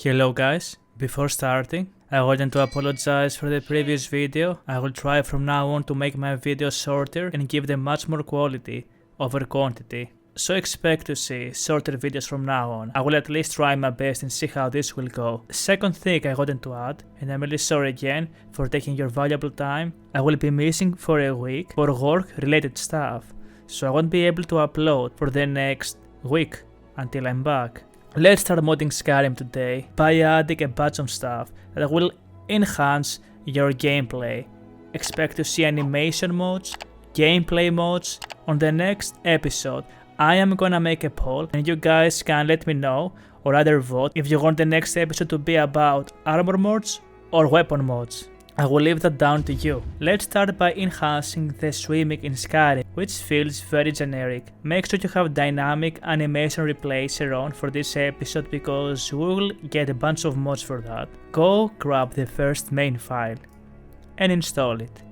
Hello guys, before starting, I wanted to apologize for the previous video. I will try from now on to make my videos shorter and give them much more quality over quantity. So expect to see shorter videos from now on. I will at least try my best and see how this will go. Second thing I wanted to add, and I'm really sorry again for taking your valuable time, I will be missing for a week for work related stuff. So I won't be able to upload for the next week until I'm back. Let's start modding Skyrim today by adding a bunch of stuff that will enhance your gameplay. Expect to see animation mods, gameplay mods on the next episode. I am gonna make a poll and you guys can let me know or either vote if you want the next episode to be about armor mods or weapon mods. I will leave that down to you. Let's start by enhancing the swimming in Skyrim, which feels very generic. Make sure you have dynamic animation replacer on for this episode because we will get a bunch of mods for that. Go grab the first main file and install it.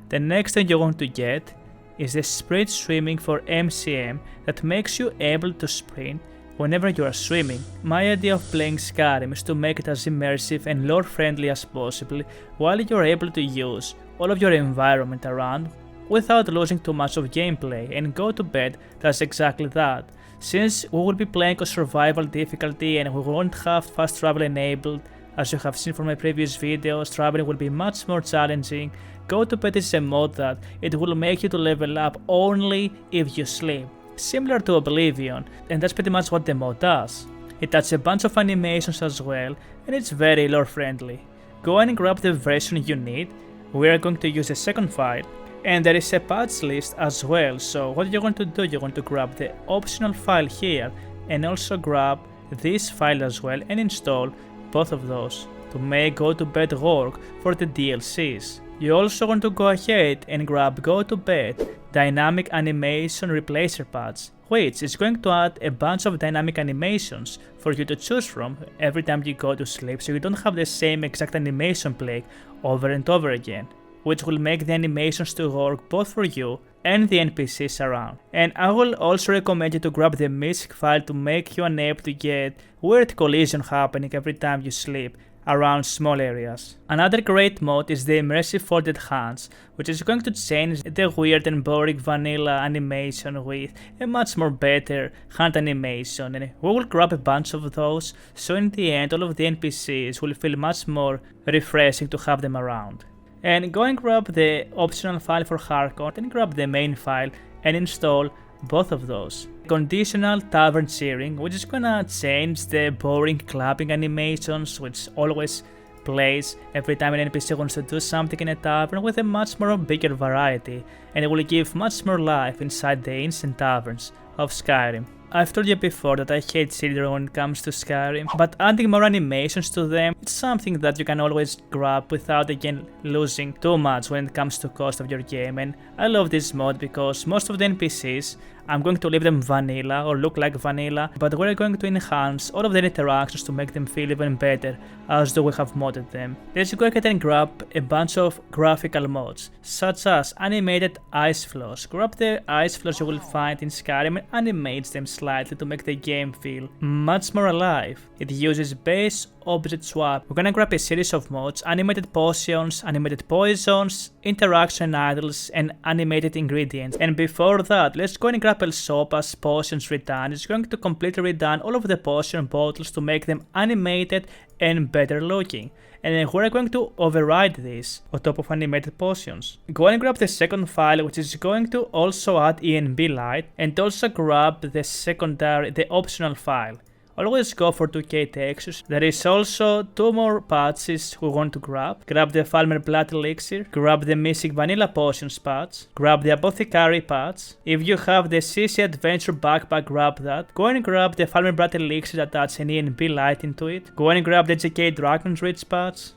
The next thing you want to get is the sprint swimming for MCM that makes you able to sprint whenever you are swimming. My idea of playing Skyrim is to make it as immersive and lore friendly as possible while you're able to use all of your environment around without losing too much of gameplay, and Go to Bed does exactly that. Since we will be playing on survival difficulty and we won't have fast travel enabled, as you have seen from my previous videos, traveling will be much more challenging. Go to Bed is a mod that it will make you to level up only if you sleep, similar to Oblivion, and that's pretty much what the mod does. It adds a bunch of animations as well, and it's very lore friendly. Go and grab the version you need. We are going to use a second file, and there is a patch list as well, so what you're going to do, you're going to grab the optional file here and also grab this file as well and install both of those to make Go to Bed work for the DLCs. You also want to go ahead and grab Go to Bed Dynamic Animation Replacer Patch, which is going to add a bunch of dynamic animations for you to choose from every time you go to sleep, so you don't have the same exact animation play over and over again, which will make the animations to work both for you and the NPCs around. And I will also recommend you to grab the MISC file to make you unable to get weird collision happening every time you sleep around small areas. Another great mod is the Immersive Folded Hands, which is going to change the weird and boring vanilla animation with a much more better hand animation, and we will grab a bunch of those, so in the end all of the NPCs will feel much more refreshing to have them around. And go and grab the optional file for Harkon and grab the main file and install both of those. Conditional Tavern cheering, which is gonna change the boring clapping animations which always plays every time an NPC wants to do something in a tavern, with a much more bigger variety, and it will give much more life inside the inns and taverns of Skyrim. I've told you before that I hate children when it comes to Skyrim, but adding more animations to them, it's something that you can always grab without again losing too much when it comes to cost of your game. And I love this mod because most of the NPCs, I'm going to leave them vanilla or look like vanilla, but we're going to enhance all of their interactions to make them feel even better as though we have modded them. Let's go ahead and grab a bunch of graphical mods, such as animated Ice Floes. Grab the Ice Floes you will find in Skyrim and animates them slightly to make the game feel much more alive. It uses base object swap. We're gonna grab a series of mods: animated potions, animated poisons, interaction idles, and animated ingredients. And before that, let's go and grab ElSopa's potions redone. It's going to completely redone all of the potion bottles to make them animated and better looking. And then we're going to override this on top of animated potions. Go and grab the second file, which is going to also add ENB light, and also grab the secondary, the optional file. Always go for 2K textures. There is also two more patches we want to grab. Grab the Falmer Blood Elixir, grab the Missing Vanilla Potions patch, grab the Apothecary patch. If you have the CC Adventure Backpack, grab that. Go and grab the Falmer Blood Elixir that adds an ENB light into it. Go and grab the JK Dragon's Reach patch.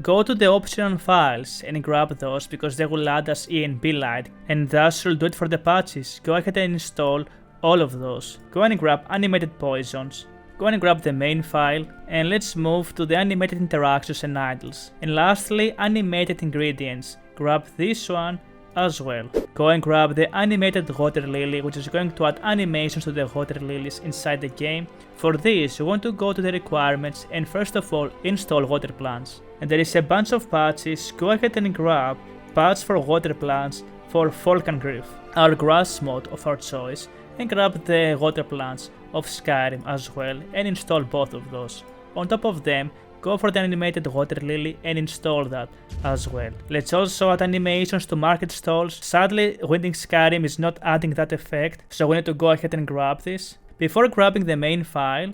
Go to the optional files and grab those because they will add us ENB light, and thus will do it for the patches. Go ahead and install all of those. Go and grab animated poisons. Go and grab the main file, and let's move to the animated interactions and idles. And lastly, animated ingredients. Grab this one as well. Go and grab the animated water lily, which is going to add animations to the water lilies inside the game. For this, you want to go to the requirements and first of all install Waterplants. And there is a bunch of patches. Go ahead and grab patch for Waterplants for Falkangriff, our grass mod of our choice, and grab the Waterplants of Skyrim as well and install both of those. On top of them, go for the animated water lily and install that as well. Let's also add animations to market stalls. Sadly, Winding Skyrim is not adding that effect, so we need to go ahead and grab this. Before grabbing the main file,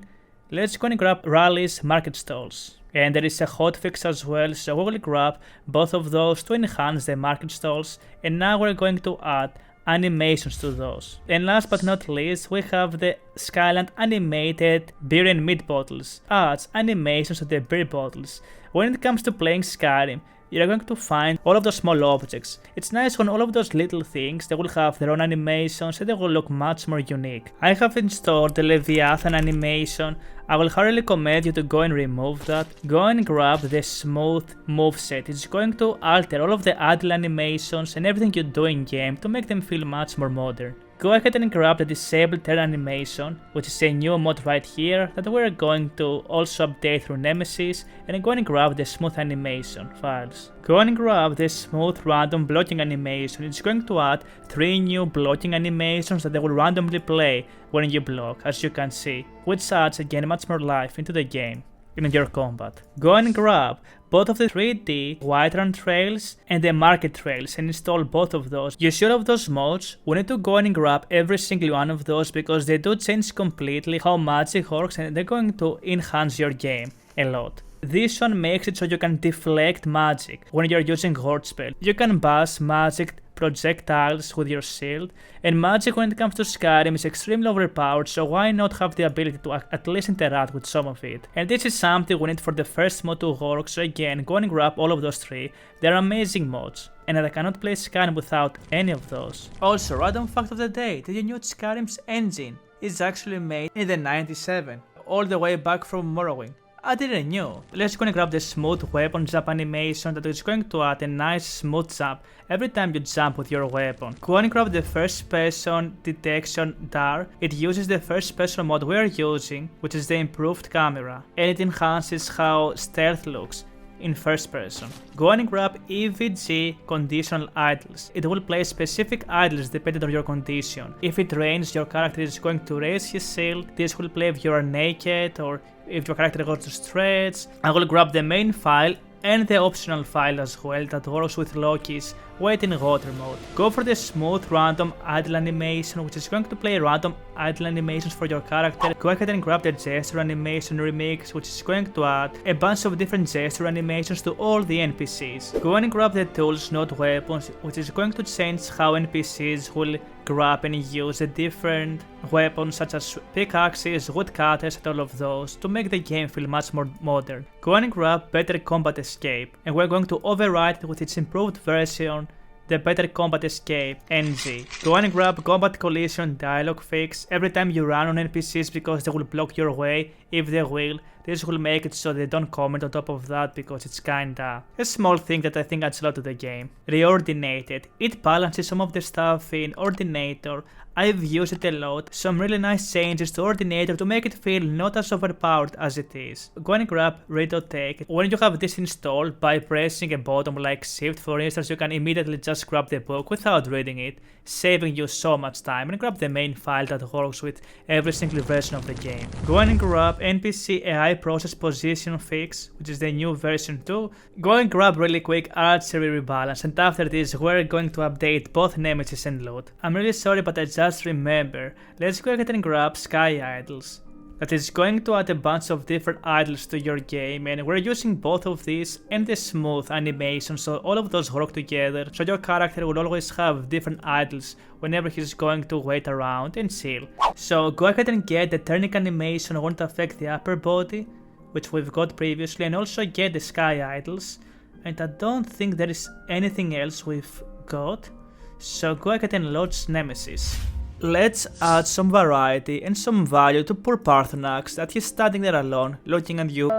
let's go and grab Rally's market stalls. And there is a hotfix as well, so we will grab both of those to enhance the market stalls, and now we're going to add animations to those. And last but not least, we have the Skyland animated beer and meat bottles. Adds animations to the beer bottles. When it comes to playing Skyrim, you're going to find all of those small objects. It's nice when all of those little things, they will have their own animations and they will look much more unique. I have installed the Leviathan animation. I will highly recommend you to go and remove that. Go and grab the smooth moveset. It's going to alter all of the idle animations and everything you do in game to make them feel much more modern. Go ahead and grab the disable turn animation, which is a new mod right here that we're going to also update through Nemesis, and go and grab the smooth animation files. Go and grab the smooth random blocking animation. It's going to add 3 new blocking animations that they will randomly play when you block, as you can see, which adds again much more life into the game in your combat. Go and grab both of the 3D Whiterun trails and the market trails and install both of those. You should have those mods. We need to go and grab every single one of those because they do change completely how magic works and they're going to enhance your game a lot. This one makes it so you can deflect magic when you're using Horde spell. You can bash magic projectiles with your shield, and magic when it comes to Skyrim is extremely overpowered, so why not have the ability to at least interact with some of it. And this is something we need for the first mod to work, so again, go and grab all of those 3. They're amazing mods, and I cannot play Skyrim without any of those. Also, random fact of the day, did you know Skyrim's engine is actually made in the 97, all the way back from Morrowind? I didn't know. Let's go and grab the smooth weapon jump animation that is going to add a nice smooth jump every time you jump with your weapon. Go and grab the first person detection Darr. It uses the first person mod we are using, which is the improved camera, and it enhances how stealth looks in first person. Go and grab EVG Conditional Idles. It will play specific idles depending on your condition. If it rains, your character is going to raise his shield. This will play if you are naked or if your character goes to stretch. I will grab the main file and the optional file as well that works with Loki's wet in water mode. Go for the smooth random idle animation, which is going to play random idle animations for your character. Go ahead and grab the gesture animation remix, which is going to add a bunch of different gesture animations to all the NPCs. Go and grab the tools, not weapons, which is going to change how NPCs will grab and use the different weapons such as pickaxes, woodcutters and all of those to make the game feel much more modern. Go and grab Better Combat Escape, and we're going to override it with its improved version, the Better Combat Escape NG. Go and grab Combat Collision Dialogue Fix every time you run on NPCs because they will block your way. If they will, this will make it so they don't comment on top of that because it's kinda a small thing that I think adds a lot to the game. Reordinated. It balances some of the stuff in Ordinator. I've used it a lot, some really nice changes to Ordinator to make it feel not as overpowered as it is. Go and grab Redone. When you have this installed, by pressing a button like Shift for instance, you can immediately just grab the book without reading it, saving you so much time, and grab the main file that works with every single version of the game. Go and grab NPC AI Process Position Fix, which is the new version 2. Go and grab really quick Archery Rebalance, and after this we're going to update both Nemesis and Loot. I'm really sorry, but I just remember, let's go ahead and grab Sky Idles. That is going to add a bunch of different idols to your game, and we're using both of these and the smooth animation, so all of those work together, so your character will always have different idols whenever he's going to wait around and chill. So go ahead and get the turning animation, won't affect the upper body, which we've got previously, and also get the Sky Idles, and I don't think there is anything else we've got, so go ahead and launch Nemesis. Let's add some variety and some value to poor Parthenax that he's standing there alone, looking at you.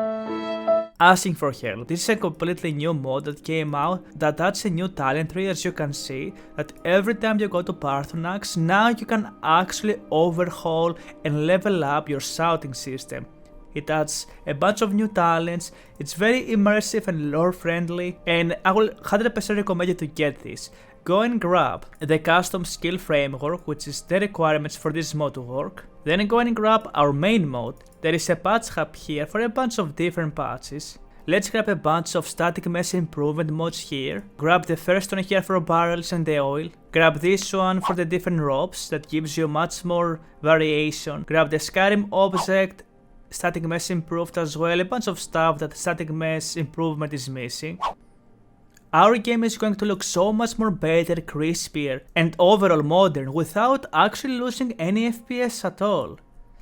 asking for help. This is a completely new mod that came out that adds a new talent tree, as you can see, that every time you go to Paarthurnax, now you can actually overhaul and level up your shouting system. It adds a bunch of new talents, it's very immersive and lore friendly, and I will 100% recommend you to get this. Go and grab the custom skill framework, which is the requirements for this mod to work. Then go and grab our main mod. There is a patch hub here for a bunch of different patches. Let's grab a bunch of static mesh improvement mods here. Grab the first one here for barrels and the oil. Grab this one for the different ropes that gives you much more variation. Grab the Skyrim object, static mesh improved as well, a bunch of stuff that static mesh improvement is missing. Our game is going to look so much more better, crispier, and overall modern without actually losing any FPS at all.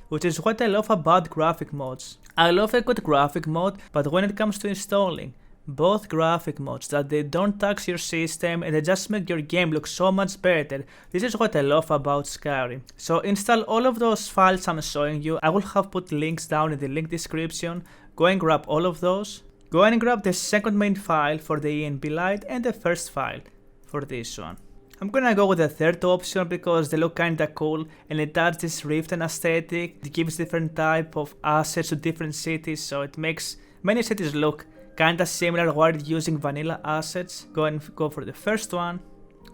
Which is what I love about graphic mods. I love a good graphic mod, but when it comes to installing both graphic mods, that they don't tax your system and they just make your game look so much better, this is what I love about Skyrim. So install all of those files I'm showing you. I will have put links down in the link description. Go and grab all of those. Go and grab the second main file for the ENB Lite and the first file for this one. I'm gonna go with the third option because they look kinda cool and it adds this Rift and aesthetic. It gives different type of assets to different cities, so it makes many cities look kinda similar while using vanilla assets. Go and go for the first one.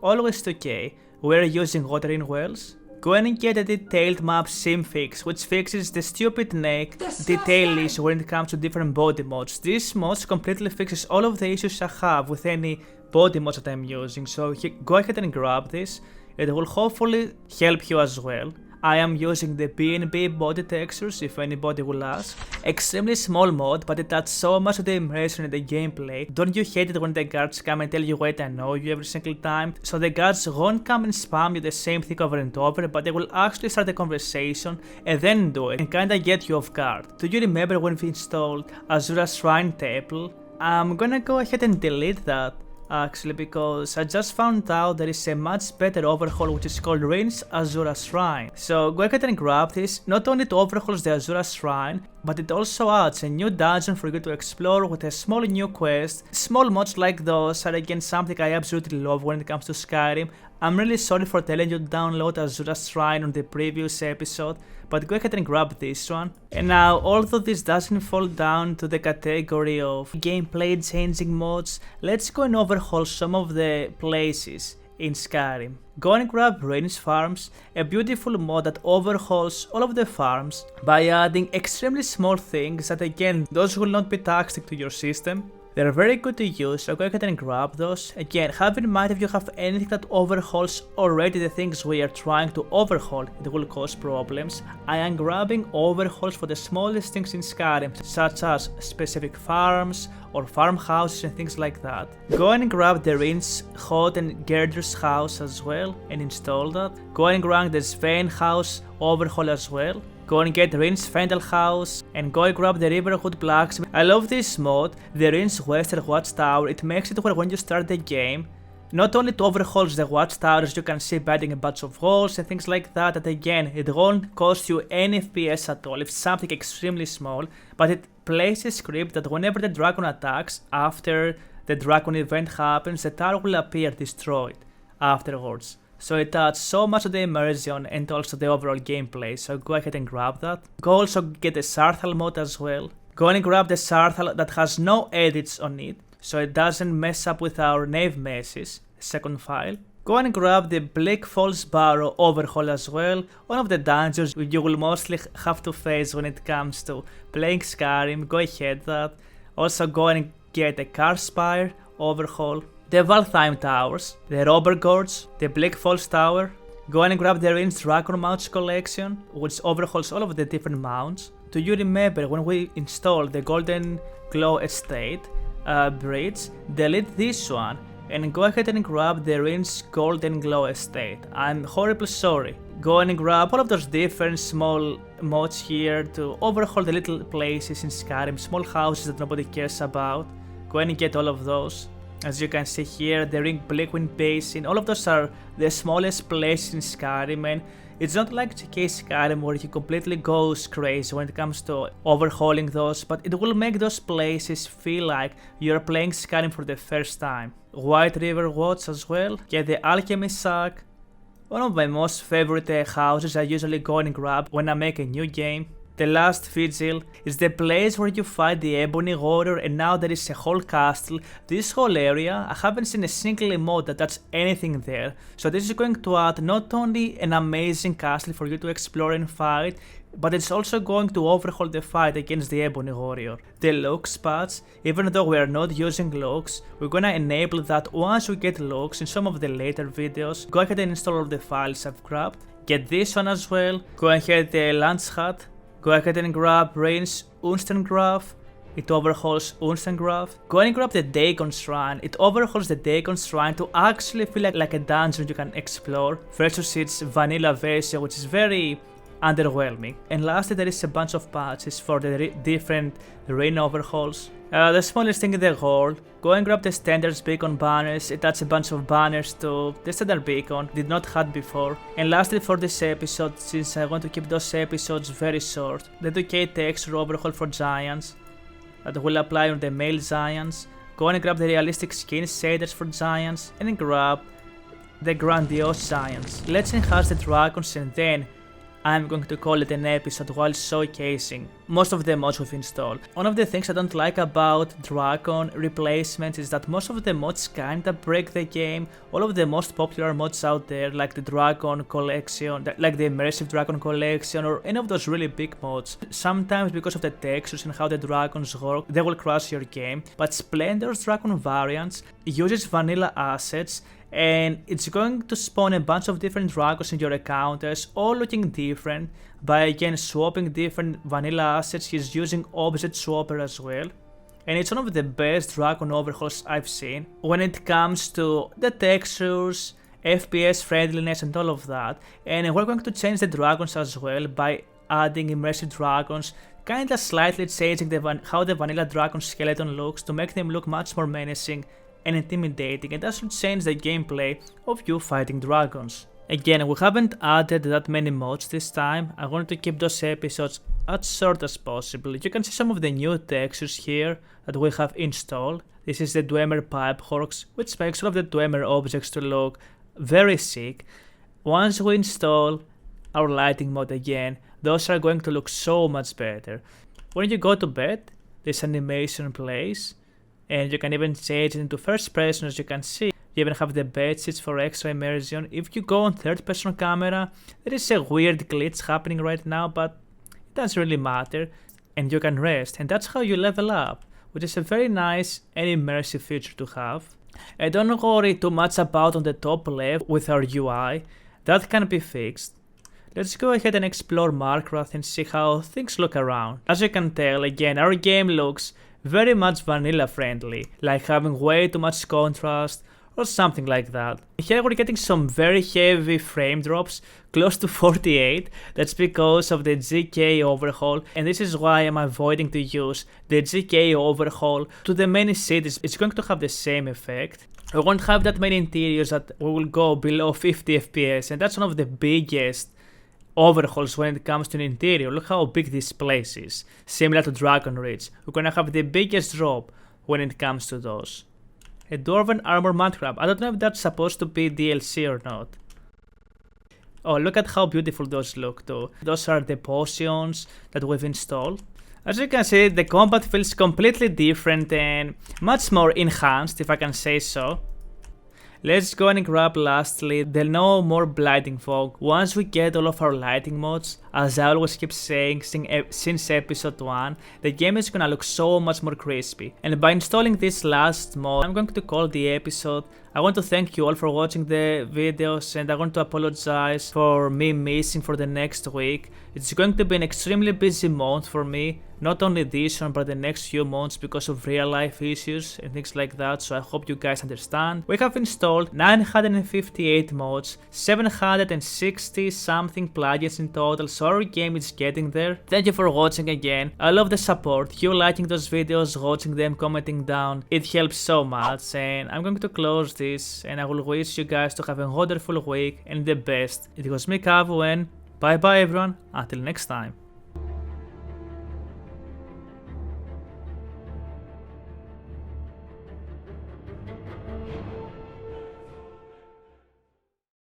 Always 2K. We're using watering wells. Go and get a Detailmap Seamfix, which fixes the stupid neck detail issue when it comes to different body mods. This mod completely fixes all of the issues I have with any body mods that I'm using, so go ahead and grab this. It will hopefully help you as well. I am using the BNB body textures, if anybody will ask. Extremely small mod, but it adds so much to the immersion in the gameplay. Don't you hate it when the guards come and tell you wait, I know you every single time? So the guards won't come and spam you the same thing over and over, but they will actually start a conversation and then do it and kinda get you off guard. Do you remember when we installed Azura Shrine Temple? I'm gonna go ahead and delete that, actually, because I just found out there is a much better overhaul which is called Rinse Azura Shrine. So go ahead and grab this. Not only it overhauls the Azura Shrine, but it also adds a new dungeon for you to explore with a small new quest. Small mods like those are again something I absolutely love when it comes to Skyrim. I'm really sorry for telling you to download Azura Shrine on the previous episode, but go ahead and grab this one. And now, although this doesn't fall down to the category of gameplay changing mods, let's go and overhaul some of the places in Skyrim. Go and grab Rain's Farms, a beautiful mod that overhauls all of the farms by adding extremely small things that again, those will not be taxing to your system. They're very good to use, so go ahead and grab those. Again, have in mind if you have anything that overhauls already the things we are trying to overhaul, it will cause problems. I am grabbing overhauls for the smallest things in Skyrim, such as specific farms or farmhouses and things like that. Go and grab the Rinse, Hod and Gerder's house as well and install that. Go and grab the Sven house overhaul as well. Go and get Rinse Fendel house and go and grab the Riverwood Blacksmith. I love this mod, the Rinse Western Watchtower. It makes it where when you start the game, not only it overhauls the watchtowers, you can see by adding a bunch of walls and things like that, that again, it won't cost you any FPS at all. It's something extremely small, but it plays a script that whenever the dragon attacks, after the dragon event happens, the tower will appear destroyed afterwards. So it adds so much to the immersion and also the overall gameplay, so go ahead and grab that. Go also get the Sarthal mod as well. Go and grab the Sarthal that has no edits on it, so it doesn't mess up with our nave meshes, second file. Go and grab the Bleak Falls Barrow overhaul as well, one of the dungeons you will mostly have to face when it comes to playing Skyrim, go ahead that. Also go and get the Carspire overhaul. The Valtheim Towers, the Robber Gorge, the Bleak Falls Tower. Go and grab the Rinse Dragon Mounts collection, which overhauls all of the different mounts. Do you remember when we installed the Golden Glow Estate bridge? Delete this one and go ahead and grab the Rinse Golden Glow Estate. I'm horribly sorry. Go and grab all of those different small mods here to overhaul the little places in Skyrim, small houses that nobody cares about. Go and get all of those. As you can see here, the Ring Bleakwind Basin, all of those are the smallest places in Skyrim, and It's not like GK Skyrim where you completely goes crazy when it comes to overhauling those, but it will make those places feel like you're playing Skyrim for the first time. White River Watch as well, get the Alchemy Sack, one of my most favorite houses I usually go and grab when I make a new game. The Last Vigil is the place where you fight the Ebony Warrior, and now there is a whole castle. This whole area, I haven't seen a single mod that does anything there. So this is going to add not only an amazing castle for you to explore and fight, but it's also going to overhaul the fight against the Ebony Warrior. The logs patch, even though we are not using logs, we're gonna enable that once we get logs in some of the later videos. Go ahead and install all the files I've grabbed. Get this one as well. Go ahead the Lance Hut. Go ahead and grab Rain's Unsterngraf. It overhauls Unsterngraf. Go ahead and grab the Dagon Shrine. It overhauls the Dagon Shrine to actually feel like a dungeon you can explore versus its vanilla version, which is very underwhelming. And lastly, there is a bunch of patches for the different rain overhauls. The smallest thing in the world. Go and grab the Stendarr's beacon banners. It adds a bunch of banners to the Stendarr beacon, did not have before. And lastly for this episode, since I want to keep those episodes very short, the 2K texture overhaul for giants that will apply on the male giants. Go and grab the realistic skin shaders for giants and grab the Grandiose Giants. Let's enhance the dragons and then I'm going to call it an episode while showcasing most of the mods we've installed. One of the things I don't like about Dragon replacements is that most of the mods kinda break the game. All of the most popular mods out there, like the Dragon Collection, like the Immersive Dragon Collection, or any of those really big mods, sometimes because of the textures and how the dragons work, they will crash your game. But Splendor's Dragon variants uses vanilla assets, and it's going to spawn a bunch of different dragons in your encounters, all looking different. By again swapping different vanilla assets, he's using Object Swapper as well. And it's one of the best dragon overhauls I've seen when it comes to the textures, FPS friendliness and all of that. And we're going to change the dragons as well by adding Immersive Dragons, kinda slightly changing how the vanilla dragon skeleton looks to make them look much more menacing and intimidating, and that should change the gameplay of you fighting dragons. Again, we haven't added that many mods this time. I wanted to keep those episodes as short as possible. You can see some of the new textures here that we have installed. This is the Dwemer Pipe Horks, which makes all of the Dwemer objects to look very sick. Once we install our lighting mod again, those are going to look so much better. When you go to bed, this animation plays, and you can even change it into first person, as you can see. You even have the bed sheets for extra immersion. If you go on third person camera, there is a weird glitch happening right now, but it doesn't really matter. And you can rest, and that's how you level up, which is a very nice and immersive feature to have. And don't worry too much about on the top left with our UI, that can be fixed. Let's go ahead and explore Markrath and see how things look around. As you can tell, again, our game looks very much vanilla friendly, like having way too much contrast or something like that. Here we're getting some very heavy frame drops, close to 48, that's because of the GK overhaul, and this is why I'm avoiding to use the GK overhaul to the many cities. It's going to have the same effect. We won't have that many interiors that we will go below 50 FPS, and that's one of the biggest overhauls when it comes to an interior. Look how big this place is, similar to Dragon Ridge. We're gonna have the biggest drop when it comes to those. A Dwarven Armor Mudcrab. I don't know if that's supposed to be DLC or not. Oh, look at how beautiful those look too. Those are the potions that we've installed. As you can see, the combat feels completely different and much more enhanced, if I can say so. Let's go and grab lastly the No More Blinding Fog. Once we get all of our lighting mods, as I always keep saying since episode 1, the game is gonna look so much more crispy. And by installing this last mod, I'm going to call the episode. I want to thank you all for watching the videos, and I want to apologize for me missing for the next week. It's going to be an extremely busy month for me, not only this one but the next few months because of real life issues and things like that, so I hope you guys understand. We have installed 958 mods, 760 something plugins in total, so our game is getting there. Thank you for watching again. I love the support, you liking those videos, watching them, commenting down, it helps so much. And I'm going to close this, and I will wish you guys to have a wonderful week and the best. It was me, Kavou, and Bye bye everyone, until next time.